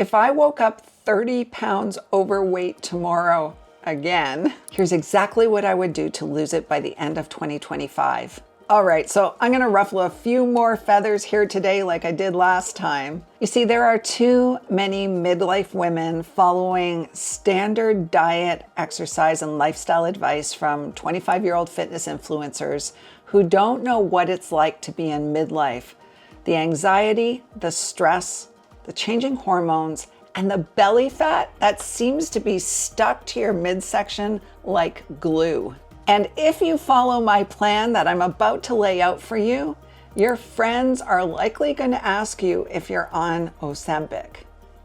If I woke up 30 pounds overweight tomorrow again, here's exactly what I would do to lose it by the end of 2025. All right, so I'm gonna ruffle a few more feathers here today like I did last time. You see, there are too many midlife women following standard diet, exercise, and lifestyle advice from 25-year-old fitness influencers who don't know what it's like to be in midlife. The anxiety, the stress, the changing hormones, and the belly fat that seems to be stuck to your midsection like glue. And if you follow my plan that I'm about to lay out for you, your friends are likely going to ask you if you're on Ozempic.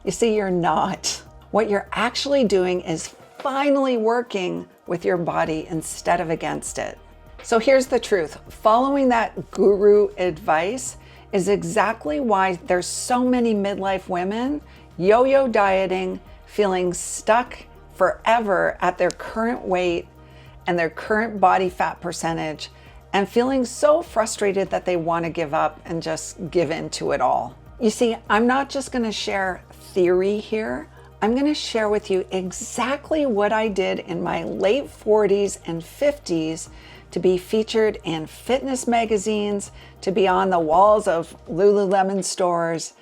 You see, you're not. What you're actually doing is finally working with your body instead of against it. So here's the truth. Following that guru advice is exactly why there's so many midlife women yo-yo dieting, feeling stuck forever at their current weight and their current body fat percentage, and feeling so frustrated that they want to give up and just give in to it all. You see, I'm not just going to share theory here. I'm going to share with you exactly what I did in my late 40s and 50s to be featured in fitness magazines, to be on the walls of Lululemon stores,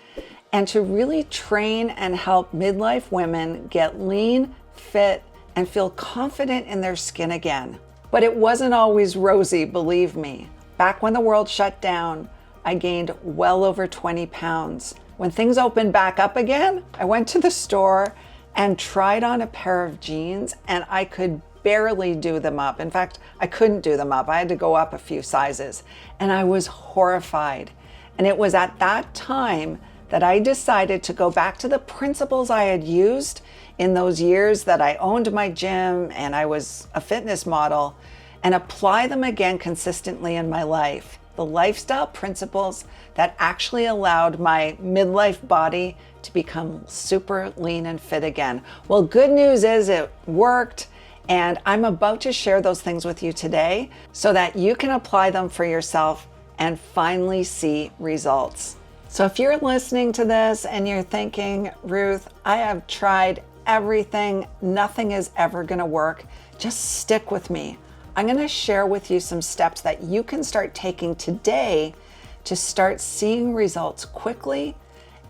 and to really train and help midlife women get lean, fit, and feel confident in their skin again. But it wasn't always rosy, believe me. Back when the world shut down, I gained well over 20 pounds. When things opened back up again, I went to the store and tried on a pair of jeans, and I could barely do them up. In fact, I couldn't do them up. I had to go up a few sizes, and I was horrified. And it was at that time that I decided to go back to the principles I had used in those years that I owned my gym and I was a fitness model, and apply them again consistently in my life. The lifestyle principles that actually allowed my midlife body to become super lean and fit again. Well, good news is it worked, and I'm about to share those things with you today so that you can apply them for yourself and finally see results. So if you're listening to this and you're thinking, Ruth, I have tried everything, nothing is ever going to work, just stick with me. I'm going to share with you some steps that you can start taking today to start seeing results quickly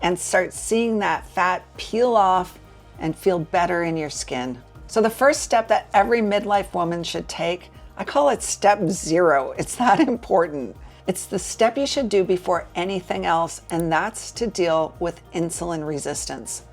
and start seeing that fat peel off and feel better in your skin. So the first step that every midlife woman should take, I call it step 0. It's that important. It's the step you should do before anything else, and that's to deal with insulin resistance.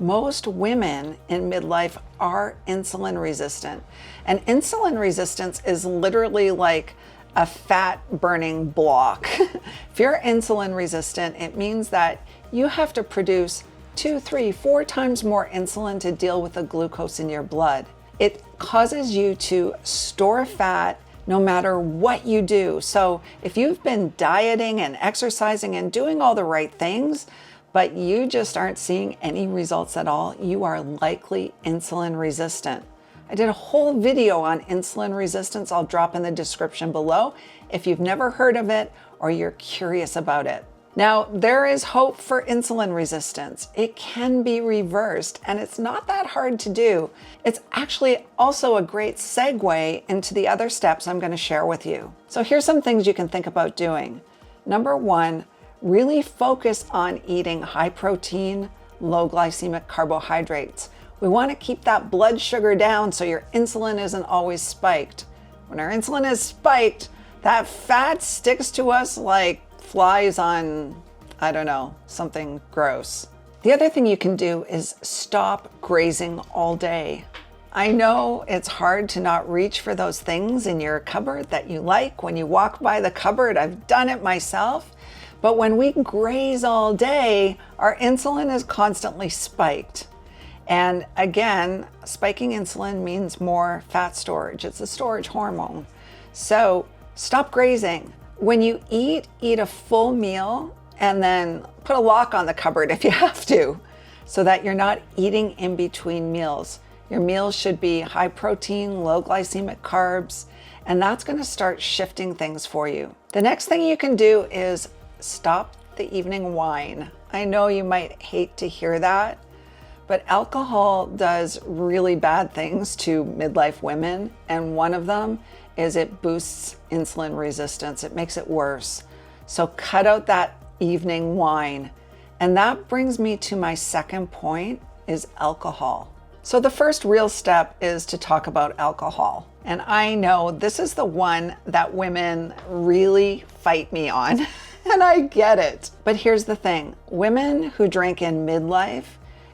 Most women in midlife are insulin resistant, and insulin resistance is literally like a fat burning block. If you're insulin resistant, it means that you have to produce 2, 3, 4 times more insulin to deal with the glucose in your blood. It causes you to store fat no matter what you do. So if you've been dieting and exercising and doing all the right things, but you just aren't seeing any results at all, you are likely insulin resistant. I did a whole video on insulin resistance. I'll drop in the description below if you've never heard of it or you're curious about it. Now, there is hope for insulin resistance. It can be reversed, and it's not that hard to do. It's actually also a great segue into the other steps I'm going to share with you. So here's some things you can think about doing. Number 1, really focus on eating high protein, low glycemic carbohydrates. We want to keep that blood sugar down so your insulin isn't always spiked. When our insulin is spiked, that fat sticks to us like flies on, I don't know, something gross. The other thing you can do is stop grazing all day. I know it's hard to not reach for those things in your cupboard that you like when you walk by the cupboard. I've done it myself. But when we graze all day, our insulin is constantly spiked. And again, spiking insulin means more fat storage. It's a storage hormone. So stop grazing. When you eat a full meal and then put a lock on the cupboard if you have to, so that you're not eating in between meals. Your meals should be high protein, low glycemic carbs, and that's going to start shifting things for you. The next thing you can do is stop the evening wine. I know you might hate to hear that, But alcohol does really bad things to midlife women, and one of them is it boosts insulin resistance. It makes it worse. So cut out that evening wine. And that brings me to my second point, is alcohol. So the first real step is to talk about alcohol. And I know this is the one that women really fight me on, and I get it. But here's the thing, women who drink in midlife,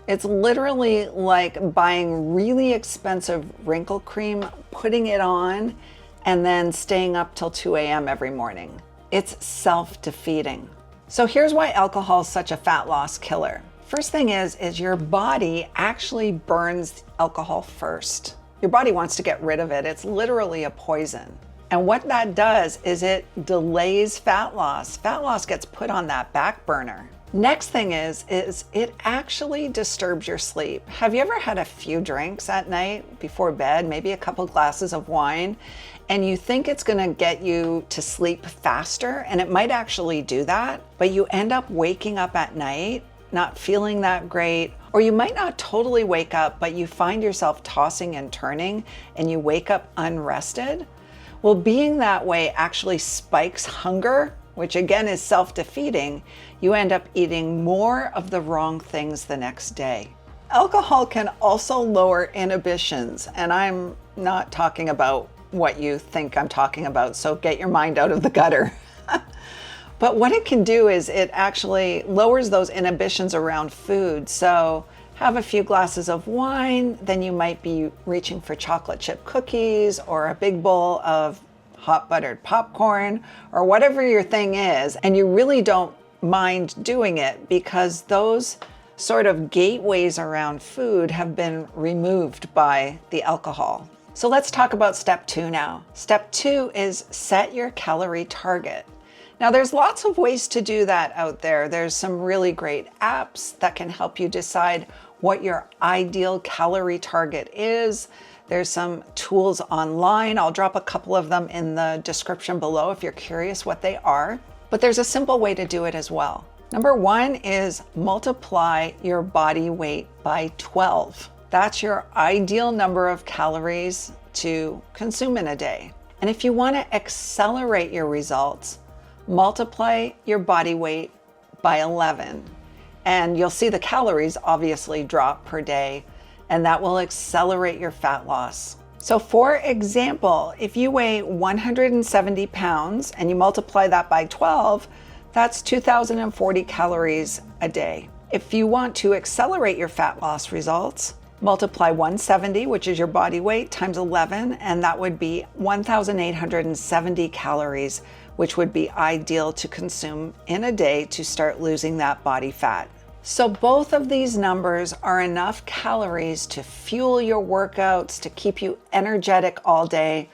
it's literally like buying really expensive wrinkle cream, putting it on, and then staying up till 2 a.m. every morning. It's self-defeating. So here's why alcohol is such a fat loss killer. First thing is your body actually burns alcohol first. Your body wants to get rid of it. It's literally a poison. And what that does is it delays fat loss. Fat loss gets put on that back burner. Next thing is it actually disturbs your sleep. Have you ever had a few drinks at night before bed, maybe a couple glasses of wine, and you think it's gonna get you to sleep faster, and it might actually do that, but you end up waking up at night not feeling that great, or you might not totally wake up, but you find yourself tossing and turning and you wake up unrested? Well, being that way actually spikes hunger, which again is self-defeating. You end up eating more of the wrong things the next day. Alcohol can also lower inhibitions, and I'm not talking about what you think I'm talking about, so get your mind out of the gutter. But what it can do is it actually lowers those inhibitions around food. So have a few glasses of wine, then you might be reaching for chocolate chip cookies or a big bowl of hot buttered popcorn or whatever your thing is, and you really don't mind doing it because those sort of gateways around food have been removed by the alcohol. So let's talk about step 2 now. Step 2 is set your calorie target. Now there's lots of ways to do that out there. There's some really great apps that can help you decide what your ideal calorie target is. There's some tools online. I'll drop a couple of them in the description below if you're curious what they are. But there's a simple way to do it as well. Number 1 is multiply your body weight by 12. That's your ideal number of calories to consume in a day. And if you want to accelerate your results, multiply your body weight by 11. And you'll see the calories obviously drop per day, and that will accelerate your fat loss. So for example, if you weigh 170 pounds and you multiply that by 12, that's 2,040 calories a day. If you want to accelerate your fat loss results, multiply 170, which is your body weight, times 11, and that would be 1,870 calories, which would be ideal to consume in a day to start losing that body fat. So both of these numbers are enough calories to fuel your workouts, to keep you energetic all day,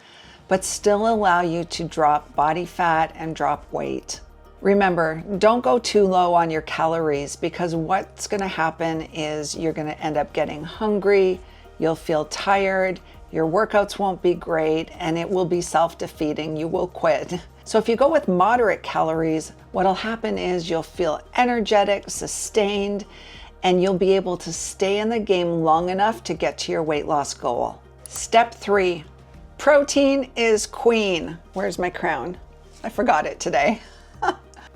but still allow you to drop body fat and drop weight. Remember, don't go too low on your calories because what's going to happen is you're going to end up getting hungry, you'll feel tired, your workouts won't be great, and it will be self-defeating. You will quit. So if you go with moderate calories, what'll happen is you'll feel energetic, sustained, and you'll be able to stay in the game long enough to get to your weight loss goal. Step 3, protein is queen. Where's my crown? I forgot it today.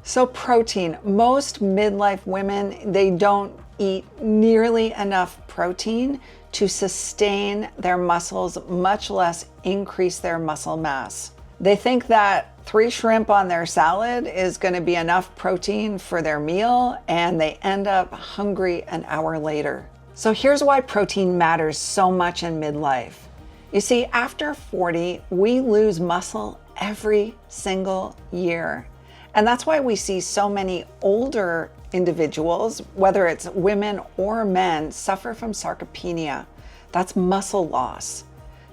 So protein, most midlife women, they don't eat nearly enough protein to sustain their muscles, much less increase their muscle mass. They think that 3 shrimp on their salad is going to be enough protein for their meal, and they end up hungry an hour later. So here's why protein matters so much in midlife. You see, after 40, we lose muscle every single year. And that's why we see so many older individuals, whether it's women or men, suffer from sarcopenia. That's muscle loss.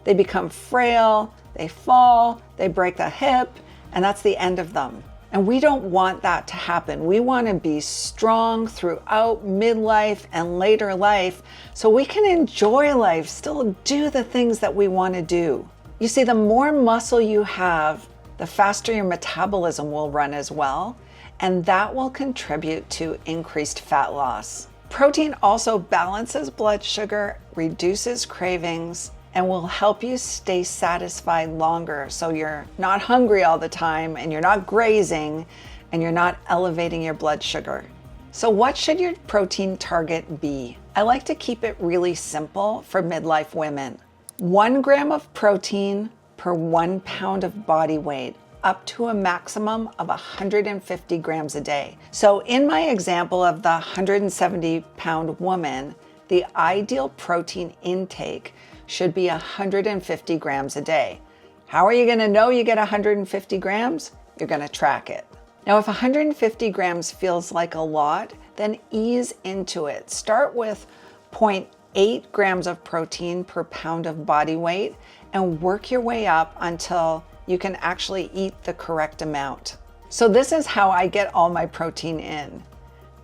They become frail, they fall, they break the hip, and that's the end of them. And we don't want that to happen. We want to be strong throughout midlife and later life so we can enjoy life, still do the things that we want to do. You see, the more muscle you have, the faster your metabolism will run as well, and that will contribute to increased fat loss. Protein also balances blood sugar, reduces cravings, and will help you stay satisfied longer so you're not hungry all the time and you're not grazing and you're not elevating your blood sugar. So what should your protein target be? I like to keep it really simple for midlife women. 1 gram of protein per 1 pound of body weight, up to a maximum of 150 grams a day. So in my example of the 170-pound woman, the ideal protein intake should be 150 grams a day. How are you going to know you get 150 grams? You're going to track it. Now, if 150 grams feels like a lot, then ease into it. Start with 0.8 grams of protein per pound of body weight and work your way up until you can actually eat the correct amount. So this is how I get all my protein in.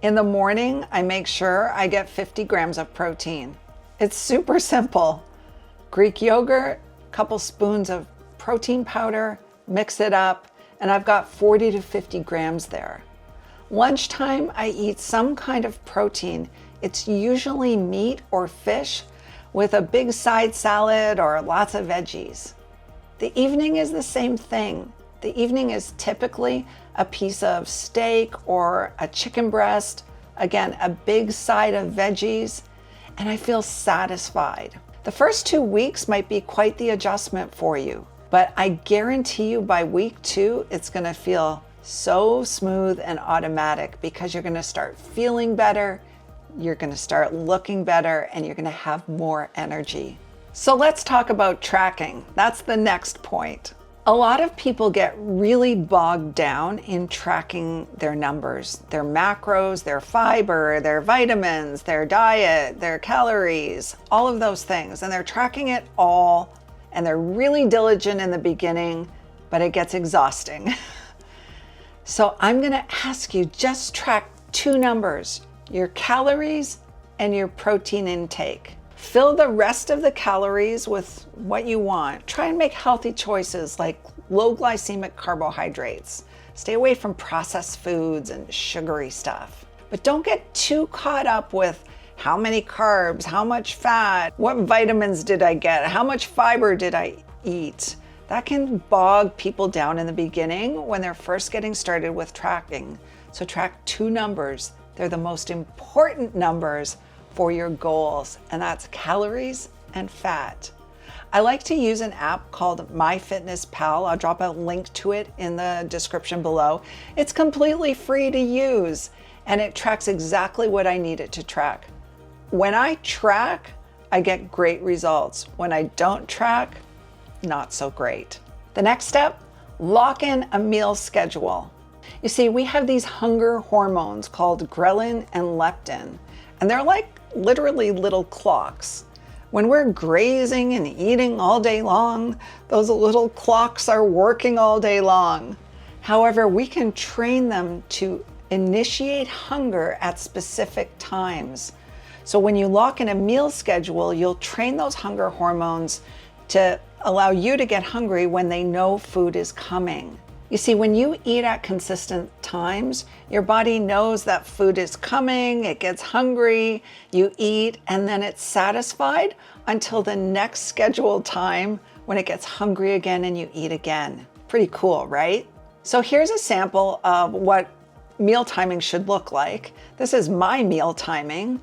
In the morning, I make sure I get 50 grams of protein. It's super simple. Greek yogurt, a couple spoons of protein powder, mix it up, and I've got 40 to 50 grams there. Lunchtime, I eat some kind of protein. It's usually meat or fish with a big side salad or lots of veggies. The evening is the same thing. The evening is typically a piece of steak or a chicken breast, again, a big side of veggies, and I feel satisfied. The first 2 weeks might be quite the adjustment for you, but I guarantee you by week 2, it's gonna feel so smooth and automatic because you're gonna start feeling better, you're gonna start looking better, and you're gonna have more energy. So let's talk about tracking. That's the next point. A lot of people get really bogged down in tracking their numbers, their macros, their fiber, their vitamins, their diet, their calories, all of those things. And they're tracking it all, and they're really diligent in the beginning, but it gets exhausting. So I'm gonna ask you, just track 2 numbers, your calories and your protein intake. Fill the rest of the calories with what you want. Try and make healthy choices like low glycemic carbohydrates. Stay away from processed foods and sugary stuff. But don't get too caught up with how many carbs, how much fat, what vitamins did I get, how much fiber did I eat. That can bog people down in the beginning when they're first getting started with tracking. So track 2 numbers. They're the most important numbers for your goals, and that's calories and fat. I like to use an app called MyFitnessPal. I'll drop a link to it in the description below. It's completely free to use, and it tracks exactly what I need it to track. When I track, I get great results. When I don't track, not so great. The next step, lock in a meal schedule. You see, we have these hunger hormones called ghrelin and leptin, and they're like literally little clocks. When we're grazing and eating all day long, those little clocks are working all day long. However, we can train them to initiate hunger at specific times. So when you lock in a meal schedule, you'll train those hunger hormones to allow you to get hungry when they know food is coming. You see, when you eat at consistent times, your body knows that food is coming, it gets hungry, you eat, and then it's satisfied until the next scheduled time when it gets hungry again and you eat again. Pretty cool, right? So here's a sample of what meal timing should look like. This is my meal timing.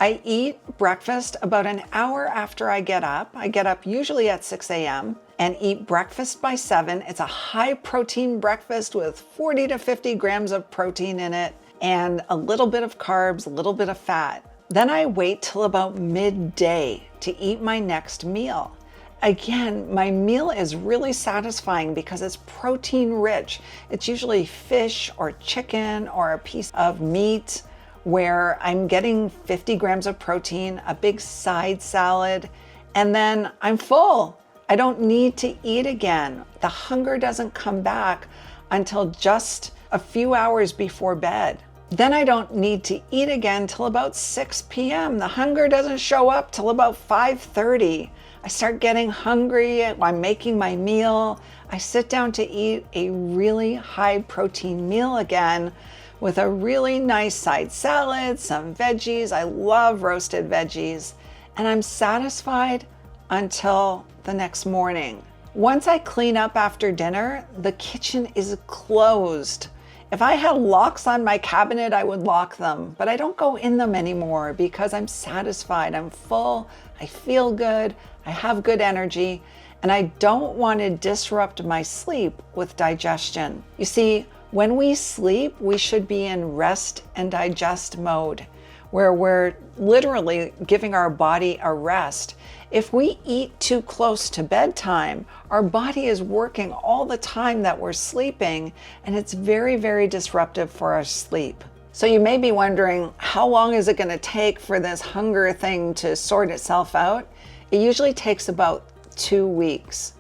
I eat breakfast about an hour after I get up. I get up usually at 6 a.m. and eat breakfast by 7. It's a high protein breakfast with 40 to 50 grams of protein in it and a little bit of carbs, a little bit of fat. Then I wait till about midday to eat my next meal. Again, my meal is really satisfying because it's protein rich. It's usually fish or chicken or a piece of meat where I'm getting 50 grams of protein, a big side salad, and then I'm full. I don't need to eat again. The hunger doesn't come back until just a few hours before bed. Then I don't need to eat again till about 6 p.m. The hunger doesn't show up till about 5:30. I start getting hungry, I'm making my meal. I sit down to eat a really high protein meal again with a really nice side salad, some veggies. I love roasted veggies, and I'm satisfied until the next morning. Once I clean up after dinner, the kitchen is closed. If I had locks on my cabinet, I would lock them, but I don't go in them anymore because I'm satisfied, I'm full, I feel good, I have good energy, and I don't want to disrupt my sleep with digestion. You see, when we sleep, we should be in rest and digest mode, where we're literally giving our body a rest. If we eat too close to bedtime, our body is working all the time that we're sleeping, and it's very, very disruptive for our sleep. So you may be wondering, how long is it going to take for this hunger thing to sort itself out? It usually takes about 2 weeks.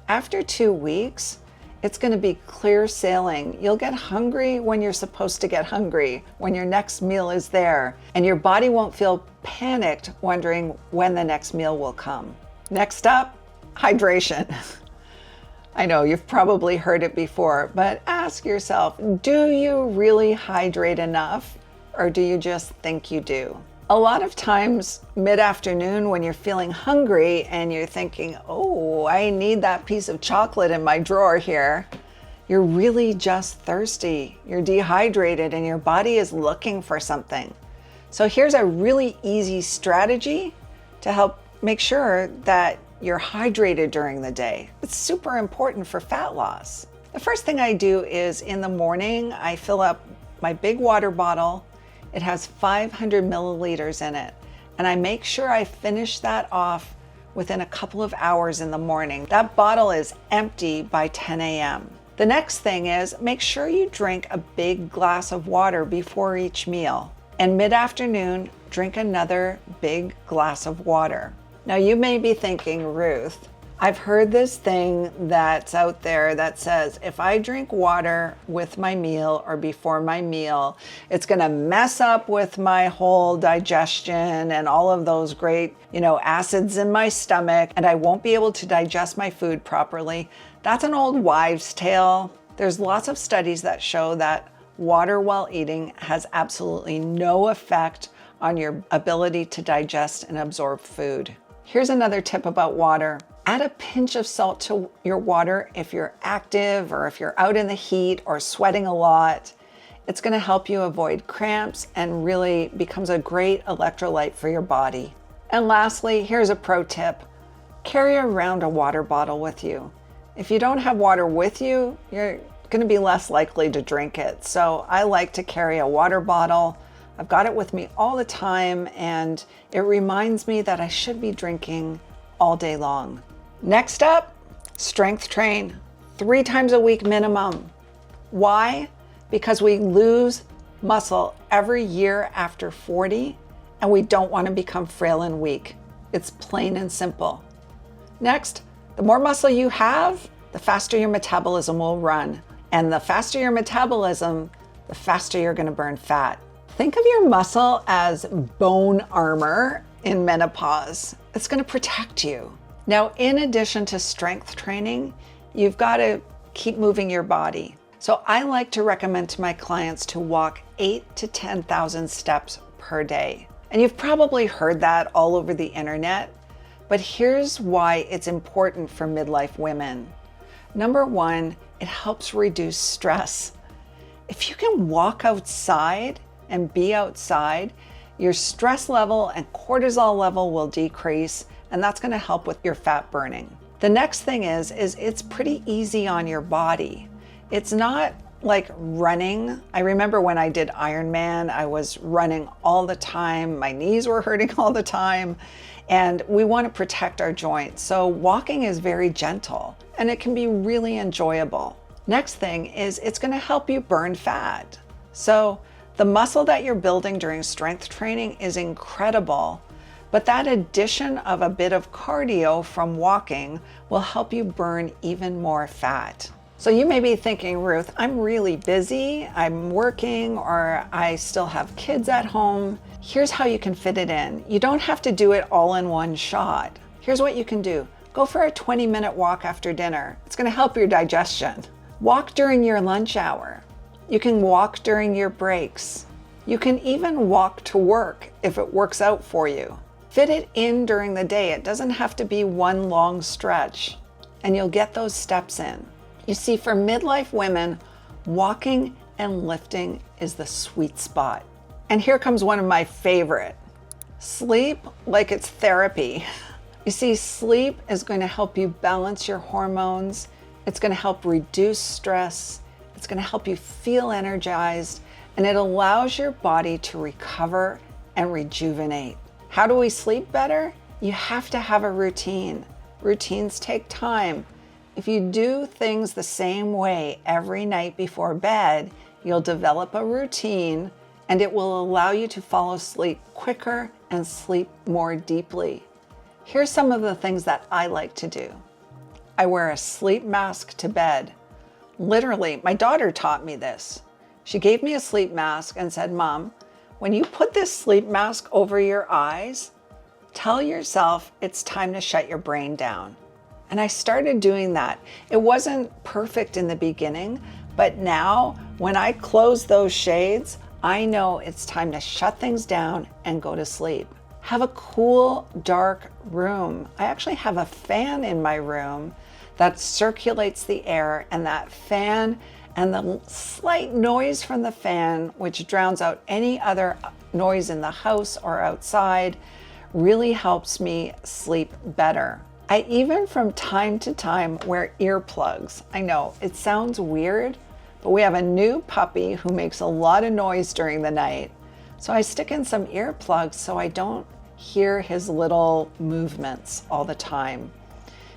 After 2 weeks, it's going to be clear sailing. You'll get hungry when you're supposed to get hungry, when your next meal is there, and your body won't feel panicked wondering when the next meal will come. Next up, hydration. I know you've probably heard it before, but ask yourself, do you really hydrate enough, or do you just think you do? A lot of times mid-afternoon when you're feeling hungry and you're thinking, oh, I need that piece of chocolate in my drawer here, you're really just thirsty. You're dehydrated and your body is looking for something. So here's a really easy strategy to help make sure that you're hydrated during the day. It's super important for fat loss. The first thing I do is in the morning, I fill up my big water bottle. It has 500 milliliters in it, and I make sure I finish that off within a couple of hours in the morning. That bottle is empty by 10 a.m. The next thing is make sure you drink a big glass of water before each meal, and mid-afternoon, drink another big glass of water. Now you may be thinking, Ruth, I've heard this thing that's out there that says if I drink water with my meal or before my meal, it's going to mess up with my whole digestion and all of those great, acids in my stomach, and I won't be able to digest my food properly. That's an old wives' tale. There's lots of studies that show that water while eating has absolutely no effect on your ability to digest and absorb food. Here's another tip about water. Add a pinch of salt to your water if you're active or if you're out in the heat or sweating a lot. It's going to help you avoid cramps and really becomes a great electrolyte for your body. And lastly, here's a pro tip. Carry around a water bottle with you. If you don't have water with you, you're going to be less likely to drink it. So I like to carry a water bottle. I've got it with me all the time, and it reminds me that I should be drinking all day long. Next up, strength train 3 times a week minimum. Why? Because we lose muscle every year after 40, and we don't want to become frail and weak. It's plain and simple. Next, the more muscle you have, the faster your metabolism will run. And the faster your metabolism, the faster you're going to burn fat. Think of your muscle as bone armor in menopause. It's going to protect you. Now, in addition to strength training, you've got to keep moving your body. So I like to recommend to my clients to walk 8,000 to 10,000 steps per day. And you've probably heard that all over the internet, but here's why it's important for midlife women. Number one, it helps reduce stress. If you can walk outside and be outside, your stress level and cortisol level will decrease, and that's going to help with your fat burning. The next thing is it's pretty easy on your body. It's not like running. I remember when I did Ironman, I was running all the time. My knees were hurting all the time, and we want to protect our joints. So walking is very gentle, and it can be really enjoyable. Next thing is it's going to help you burn fat. So the muscle that you're building during strength training is incredible, but that addition of a bit of cardio from walking will help you burn even more fat. So you may be thinking, Ruth, I'm really busy, I'm working, or I still have kids at home. Here's how you can fit it in. You don't have to do it all in one shot. Here's what you can do. Go for a 20-minute walk after dinner. It's going to help your digestion. Walk during your lunch hour. You can walk during your breaks. You can even walk to work if it works out for you. Fit it in during the day. It doesn't have to be one long stretch, and you'll get those steps in. You see, for midlife women, walking and lifting is the sweet spot. And here comes one of my favorite. Sleep like it's therapy. You see, sleep is going to help you balance your hormones. It's going to help reduce stress. It's going to help you feel energized, and it allows your body to recover and rejuvenate. How do we sleep better? You have to have a routine. Routines take time. If you do things the same way every night before bed, you'll develop a routine, and it will allow you to fall asleep quicker and sleep more deeply. Here's some of the things that I like to do. I wear a sleep mask to bed. Literally, my daughter taught me this. She gave me a sleep mask and said, "Mom, when you put this sleep mask over your eyes, tell yourself it's time to shut your brain down." And I started doing that. It wasn't perfect in the beginning, but now when I close those shades, I know it's time to shut things down and go to sleep. Have a cool, dark room. I actually have a fan in my room that circulates the air, and that fan and the slight noise from the fan, which drowns out any other noise in the house or outside, really helps me sleep better. I even from time to time wear earplugs. I know it sounds weird, but we have a new puppy who makes a lot of noise during the night. So I stick in some earplugs so I don't hear his little movements all the time.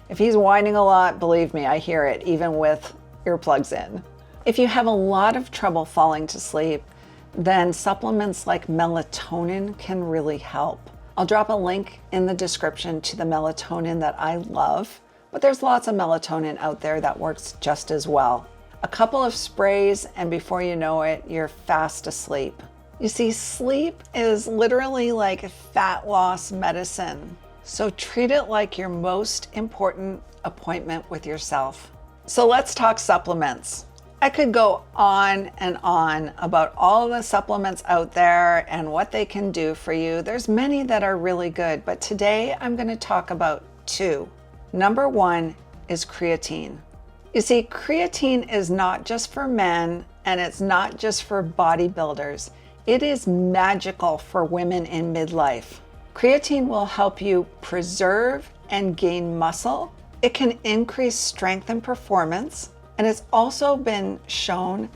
If he's whining a lot, believe me, I hear it even with earplugs in. If you have a lot of trouble falling to sleep, then supplements like melatonin can really help. I'll drop a link in the description to the melatonin that I love, but there's lots of melatonin out there that works just as well. A couple of sprays, and before you know it, you're fast asleep. You see, sleep is literally like fat loss medicine. So treat it like your most important appointment with yourself. So let's talk supplements. I could go on and on about all the supplements out there and what they can do for you. There's many that are really good, but today I'm going to talk about two. Number one is creatine. You see, creatine is not just for men, and it's not just for bodybuilders. It is magical for women in midlife. Creatine will help you preserve and gain muscle. It can increase strength and performance, and it's also been shown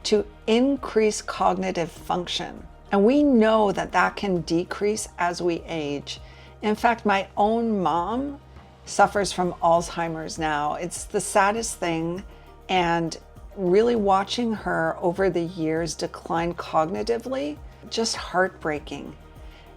to increase cognitive function. And we know that that can decrease as we age. In fact, my own mom suffers from Alzheimer's now. It's the saddest thing, and really watching her over the years decline cognitively, just heartbreaking.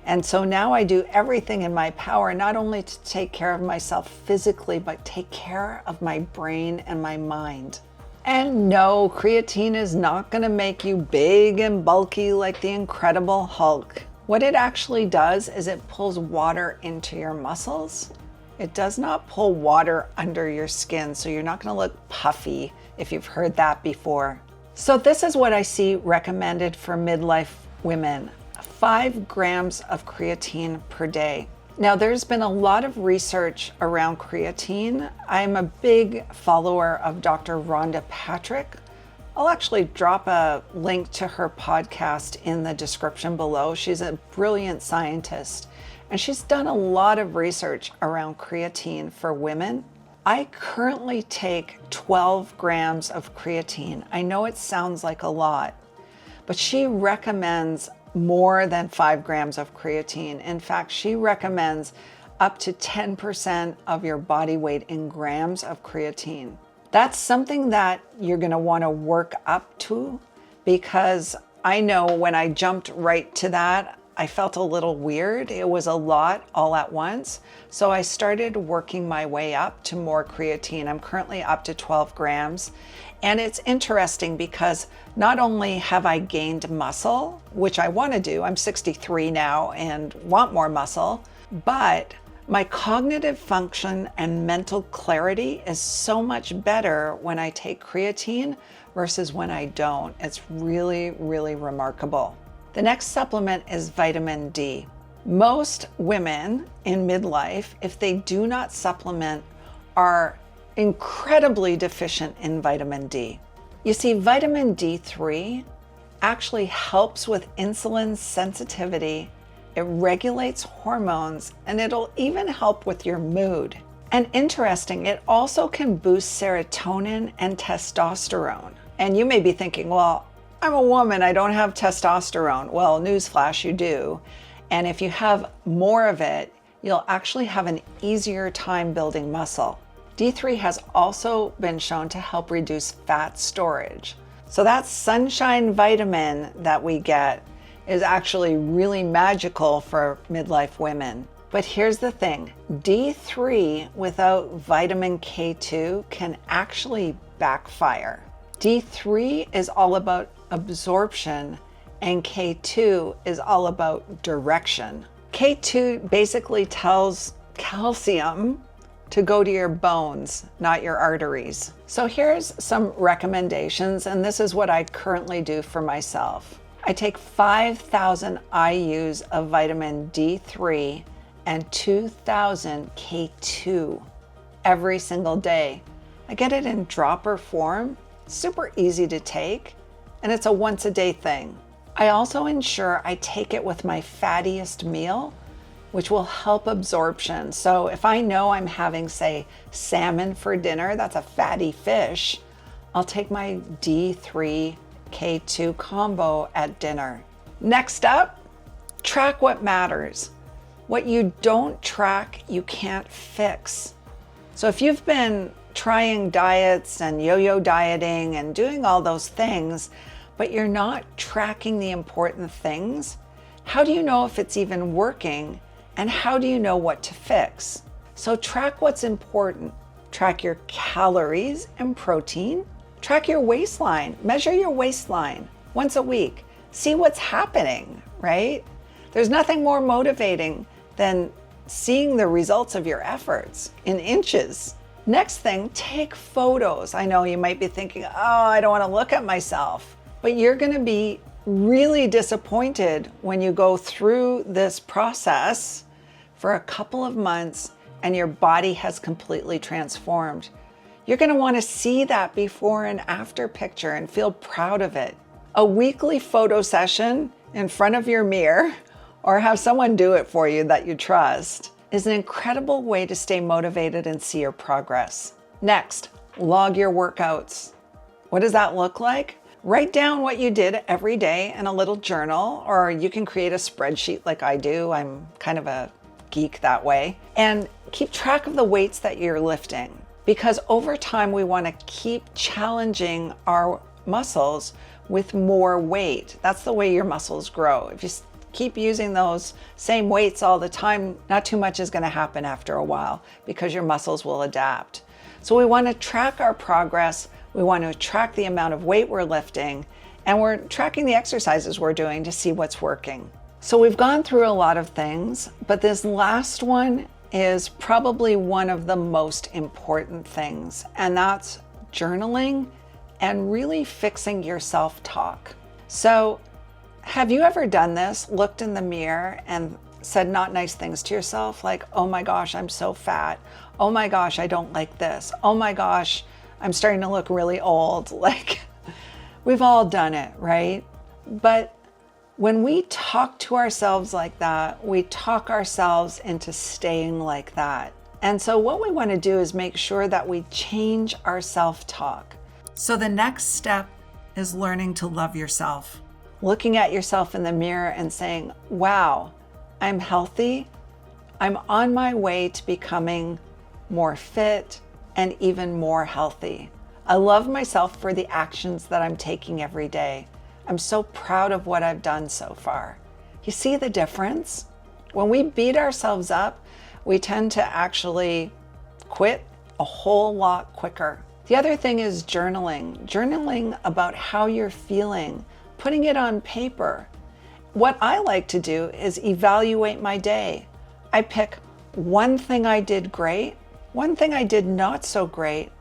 And so now I do everything in my power, not only to take care of myself physically, but take care of my brain and my mind. And no, creatine is not going to make you big and bulky like the Incredible Hulk. What it actually does is it pulls water into your muscles. It does not pull water under your skin, so you're not going to look puffy if you've heard that before. So this is what I see recommended for midlife women: 5 grams of creatine per day. Now, there's been a lot of research around creatine. I'm a big follower of Dr. Rhonda Patrick. I'll actually drop a link to her podcast in the description below. She's a brilliant scientist, and she's done a lot of research around creatine for women. I currently take 12 grams of creatine. I know it sounds like a lot, but she recommends more than 5 grams of creatine. In fact, she recommends up to 10% of your body weight in grams of creatine. That's something that you're going to want to work up to, because I know when I jumped right to that, I felt a little weird. It was a lot all at once. So I started working my way up to more creatine. I'm currently up to 12 grams. And it's interesting because not only have I gained muscle, which I want to do, I'm 63 now and want more muscle, but my cognitive function and mental clarity is so much better when I take creatine versus when I don't. It's really, really remarkable. The next supplement is vitamin D. Most women in midlife, if they do not supplement, are incredibly deficient in vitamin D. You see, vitamin D3 actually helps with insulin sensitivity. It regulates hormones, and it'll even help with your mood. And interesting, it also can boost serotonin and testosterone. And you may be thinking, well, I'm a woman, I don't have testosterone. Well, newsflash, you do. And if you have more of it, you'll actually have an easier time building muscle. D3 has also been shown to help reduce fat storage. So that sunshine vitamin that we get is actually really magical for midlife women. But here's the thing, D3 without vitamin K2 can actually backfire. D3 is all about absorption and K2 is all about direction. K2 basically tells calcium to go to your bones, not your arteries. So here's some recommendations, and this is what I currently do for myself. I take 5,000 IUs of vitamin D3 and 2,000 K2 every single day. I get it in dropper form, super easy to take, and it's a once a day thing. I also ensure I take it with my fattiest meal, which will help absorption. So if I know I'm having, say, salmon for dinner, that's a fatty fish, I'll take my D3 K2 combo at dinner. Next up, track what matters. What you don't track, you can't fix. So if you've been trying diets and yo-yo dieting and doing all those things, but you're not tracking the important things, how do you know if it's even working? And how do you know what to fix? So track what's important. Track your calories and protein. Track your waistline. Measure your waistline once a week. See what's happening, right? There's nothing more motivating than seeing the results of your efforts in inches. Next thing, take photos. I know you might be thinking, oh, I don't want to look at myself. But you're going to be really disappointed when you go through this process for a couple of months and your body has completely transformed. You're going to want to see that before and after picture and feel proud of it. A weekly photo session in front of your mirror, or have someone do it for you that you trust, is an incredible way to stay motivated and see your progress. Next, log your workouts. What does that look like? Write down what you did every day in a little journal, or you can create a spreadsheet like I do. I'm kind of a geek that way. And keep track of the weights that you're lifting, because over time we want to keep challenging our muscles with more weight. That's the way your muscles grow. If you keep using those same weights all the time, not too much is going to happen after a while because your muscles will adapt. So we want to track our progress. We want to track the amount of weight we're lifting, and we're tracking the exercises we're doing to see what's working. So we've gone through a lot of things, but this last one is probably one of the most important things, and that's journaling and really fixing your self-talk. So have you ever done this, looked in the mirror and said not nice things to yourself, like, oh my gosh, I'm so fat. Oh my gosh, I don't like this. Oh my gosh, I'm starting to look really old. Like, we've all done it, right? But when we talk to ourselves like that, we talk ourselves into staying like that. And so what we want to do is make sure that we change our self-talk. So the next step is learning to love yourself. Looking at yourself in the mirror and saying, wow, I'm healthy. I'm on my way to becoming more fit and even more healthy. I love myself for the actions that I'm taking every day. I'm so proud of what I've done so far. You see the difference? When we beat ourselves up, we tend to actually quit a whole lot quicker. The other thing is journaling about how you're feeling, putting it on paper. What I like to do is evaluate my day. I pick one thing I did great, one thing I did not so great,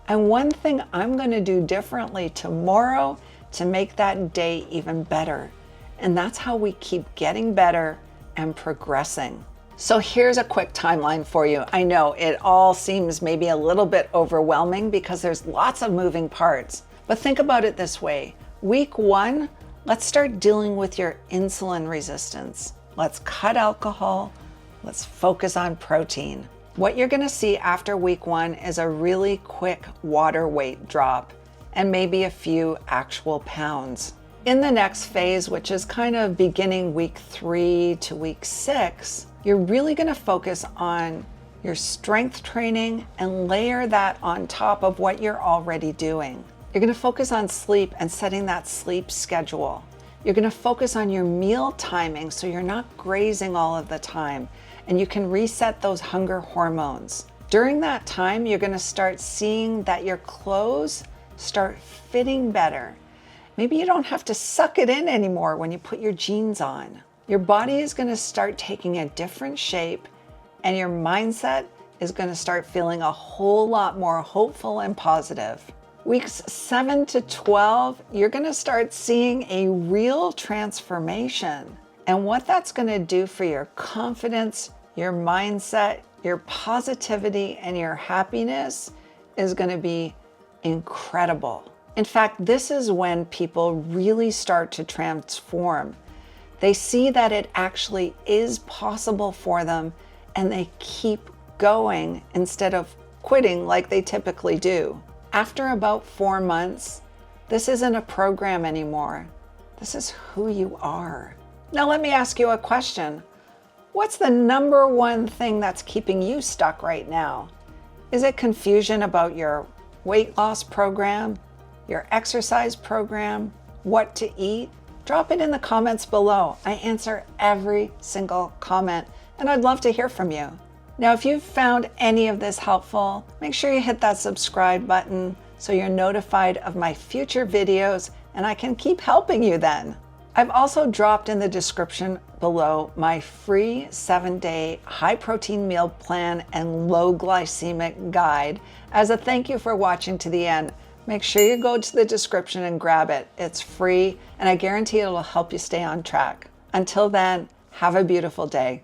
And one thing I'm going to do differently tomorrow to make that day even better. And that's how we keep getting better and progressing. So here's a quick timeline for you. I know it all seems maybe a little bit overwhelming because there's lots of moving parts, but think about it this way. Week 1, let's start dealing with your insulin resistance. Let's cut alcohol. Let's focus on protein. What you're gonna see after week 1 is a really quick water weight drop and maybe a few actual pounds. In the next phase, which is kind of beginning week 3 to week 6, you're really gonna focus on your strength training and layer that on top of what you're already doing. You're gonna focus on sleep and setting that sleep schedule. You're gonna focus on your meal timing so you're not grazing all of the time and you can reset those hunger hormones. During that time, you're gonna start seeing that your clothes start fitting better. Maybe you don't have to suck it in anymore when you put your jeans on. Your body is gonna start taking a different shape and your mindset is gonna start feeling a whole lot more hopeful and positive. Weeks 7 to 12, you're gonna start seeing a real transformation. And what that's gonna do for your confidence, your mindset, your positivity, and your happiness is gonna be incredible. In fact, this is when people really start to transform. They see that it actually is possible for them and they keep going instead of quitting like they typically do. After about 4 months, this isn't a program anymore. This is who you are. Now let me ask you a question. What's the number one thing that's keeping you stuck right now? Is it confusion about your weight loss program, your exercise program, what to eat? Drop it in the comments below. I answer every single comment and I'd love to hear from you. Now, if you've found any of this helpful, make sure you hit that subscribe button so you're notified of my future videos and I can keep helping you then. I've also dropped in the description below my free 7-day high protein meal plan and low glycemic guide as a thank you for watching to the end. Make sure you go to the description and grab it. It's free and I guarantee it'll help you stay on track. Until then, have a beautiful day.